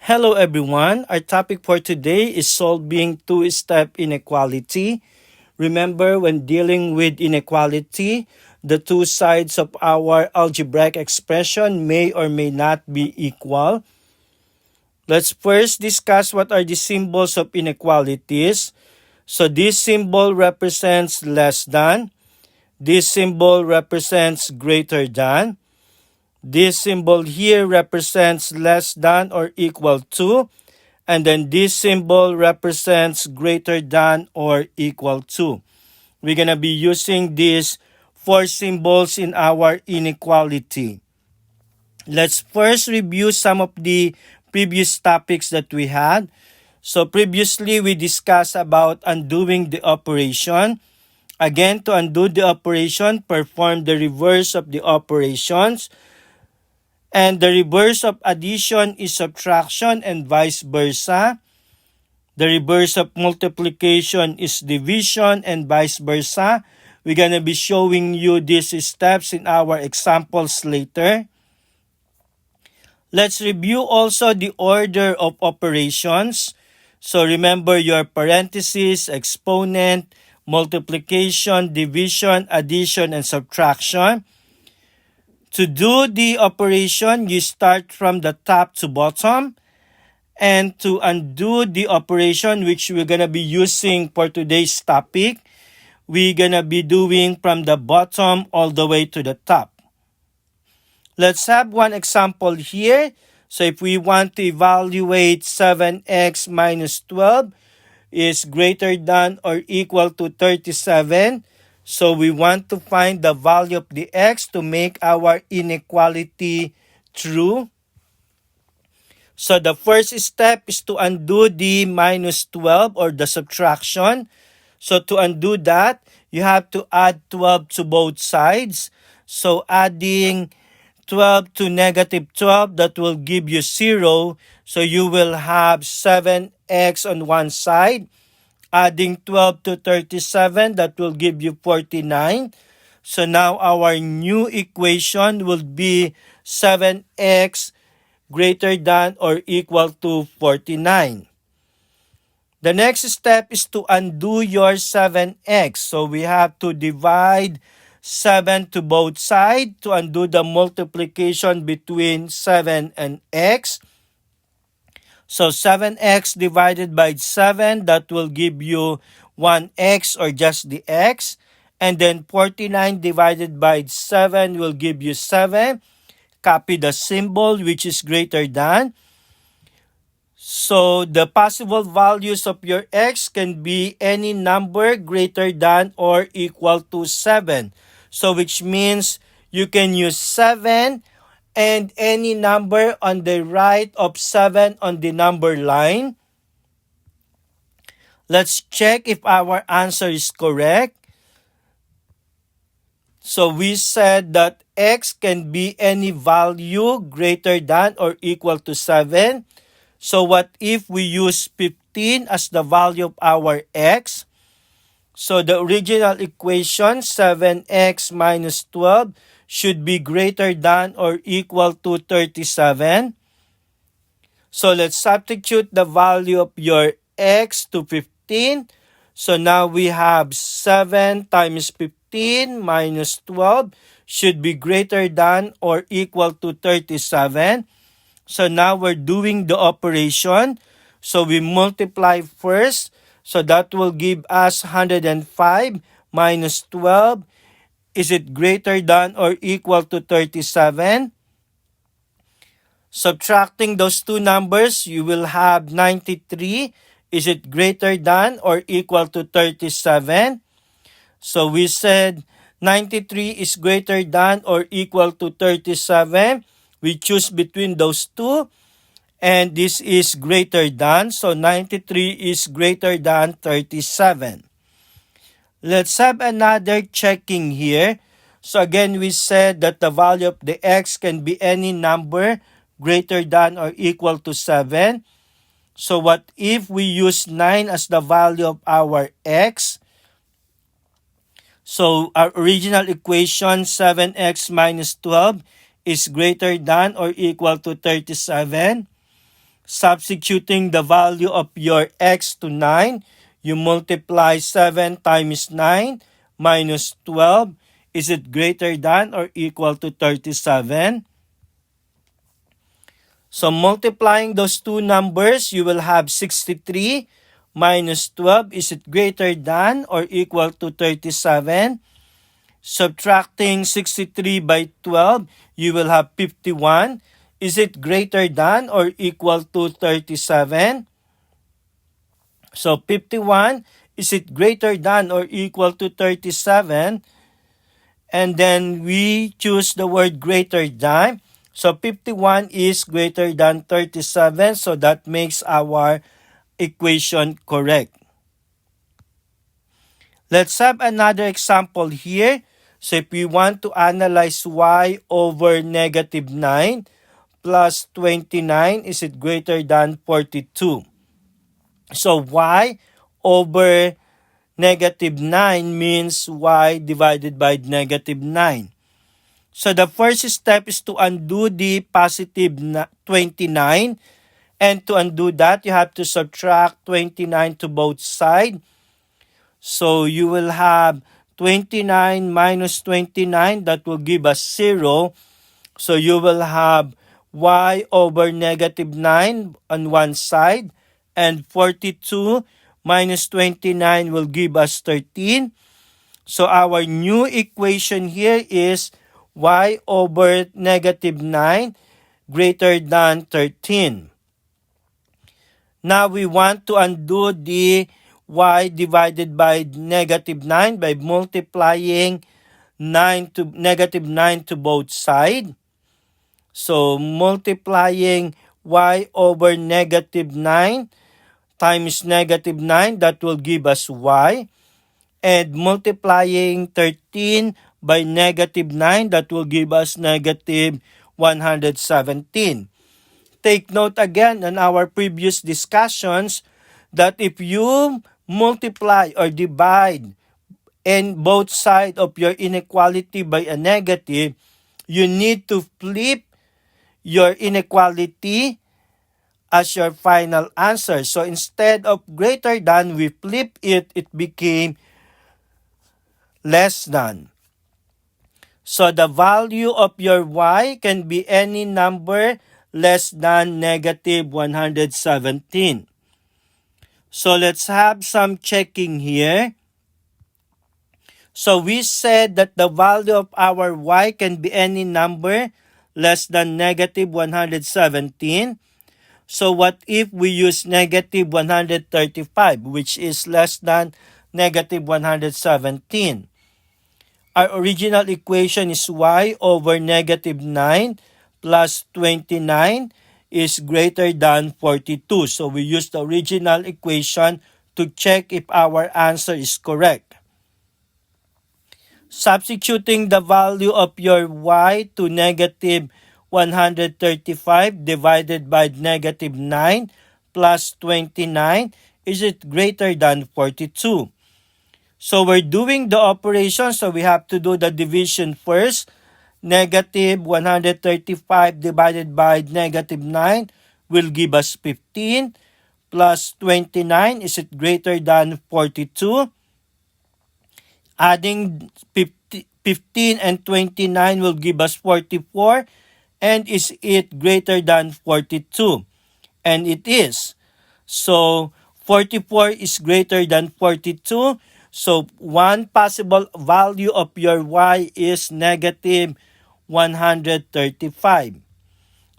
Hello everyone. Our topic for today is solving two-step inequality. Remember, when dealing with inequality, the two sides of our algebraic expression may or may not be equal. Let's first discuss what are the symbols of inequalities. So this symbol represents less than. This symbol represents greater than. This symbol here represents less than or equal to. And then this symbol represents greater than or equal to. We're going to be using these four symbols in our inequality. Let's first review some of the previous topics that we had. So previously we discussed about undoing the operation. Again, to undo the operation, perform the reverse of the operations. And the reverse of addition is subtraction and vice versa. The reverse of multiplication is division and vice versa. We're going to be showing you these steps in our examples later. Let's review also the order of operations. So remember your parentheses, exponent, multiplication, division, addition, and subtraction. To do the operation, you start from the top to bottom. And to undo the operation, which we're going to be using for today's topic, we're going to be doing from the bottom all the way to the top. Let's have one example here. So if we want to evaluate 7x minus 12 is greater than or equal to 37, so we want to find the value of the x to make our inequality true. So the first step is to undo the minus 12 or the subtraction. So to undo that, you have to add 12 to both sides. So adding 12 to negative 12, that will give you 0. So you will have 7x on one side. Adding 12 to 37, that will give you 49. So now our new equation will be 7x greater than or equal to 49. The next step is to undo your 7x. So we have to divide 7 to both sides to undo the multiplication between 7 and x. So 7x divided by 7, that will give you 1x or just the x. And then 49 divided by 7 will give you 7. Copy the symbol, which is greater than. So the possible values of your x can be any number greater than or equal to 7. So which means you can use 7 and any number on the right of 7 on the number line. Let's check if our answer is correct. So we said that x can be any value greater than or equal to 7. So what if we use 15 as the value of our x? So the original equation, 7x minus 12, should be greater than or equal to 37. So let's substitute the value of your x to 15. So now we have 7 times 15 minus 12 should be greater than or equal to 37. So now we're doing the operation. So we multiply first. So that will give us 105 minus 12. Is it greater than or equal to 37? Subtracting those two numbers, you will have 93. Is it greater than or equal to 37? So we said 93 is greater than or equal to 37. We choose between those two. And this is greater than. So 93 is greater than 37. Let's have another checking here. So again, we said that the value of the x can be any number greater than or equal to 7. So what if we use 9 as the value of our x? So our original equation, 7x minus 12, is greater than or equal to 37. Substituting the value of your x to 9, you multiply 7 times 9 minus 12. Is it greater than or equal to 37? So multiplying those two numbers, you will have 63 minus 12. Is it greater than or equal to 37? Subtracting 63 by 12, you will have 51. Is it greater than or equal to 37? So 51, is it greater than or equal to 37? And then we choose the word greater than. So 51 is greater than 37, so that makes our equation correct. Let's have another example here. So if we want to analyze y over negative 9 plus 29, is it greater than 42? So y over negative 9 means y divided by negative 9. So the first step is to undo the positive 29. And to undo that, you have to subtract 29 to both sides. So you will have 29 minus 29. That will give us 0. So you will have y over negative 9 on one side. And 42 minus 29 will give us 13. So our new equation here is y over negative 9 greater than 13. Now we want to undo the y divided by negative 9 by multiplying negative 9 to both sides. So multiplying y over negative 9 times negative 9, that will give us y. And multiplying 13 by negative 9, that will give us negative 117. Take note again on our previous discussions that if you multiply or divide in both sides of your inequality by a negative, you need to flip your inequality as your final answer. So instead of greater than, we flip it, it became less than. So the value of your y can be any number less than negative 117. So let's have some checking here. So we said that the value of our y can be any number less than negative 117. So what if we use negative 135, which is less than negative 117? Our original equation is y over negative 9 plus 29 is greater than 42. So we use the original equation to check if our answer is correct. Substituting the value of your y to negative 135 divided by negative 9 plus 29, is it greater than 42? So we're doing the operation, so we have to do the division first. Negative 135 divided by negative 9 will give us 15 plus 29. Is it greater than 42? Adding 15 and 29 will give us 44. And is it greater than 42? And it is. So 44 is greater than 42. So one possible value of your y is negative 135.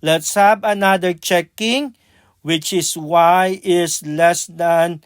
Let's have another checking, which is y is less than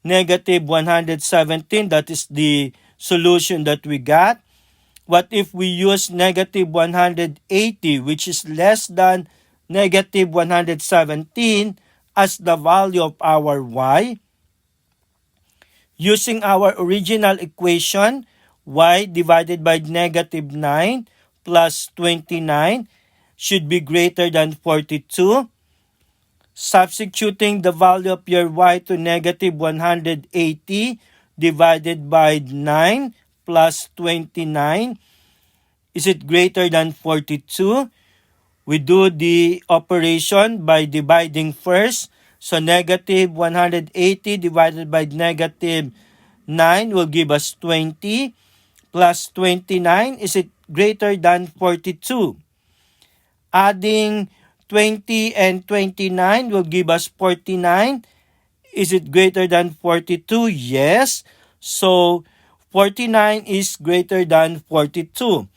negative 117. That is the solution that we got. What if we use negative 180, which is less than negative 117 as the value of our y? Using our original equation, y divided by negative 9 plus 29 should be greater than 42. Substituting the value of your y to negative 180 divided by 9 plus 29, is it greater than 42? We do the operation by dividing first. So negative 180 divided by negative 9 will give us 20 plus 29. Is it greater than 42? Adding 20 and 29 will give us 49. Is it greater than 42? Yes. So 49 is greater than 42.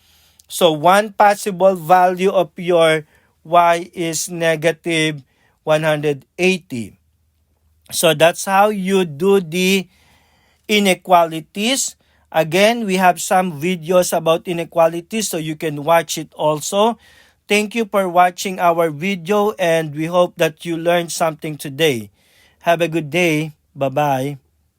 So one possible value of your y is negative 180. So that's how you do the inequalities. Again, we have some videos about inequalities, so you can watch it also. Thank you for watching our video, and we hope that you learned something today. Have a good day. Bye-bye.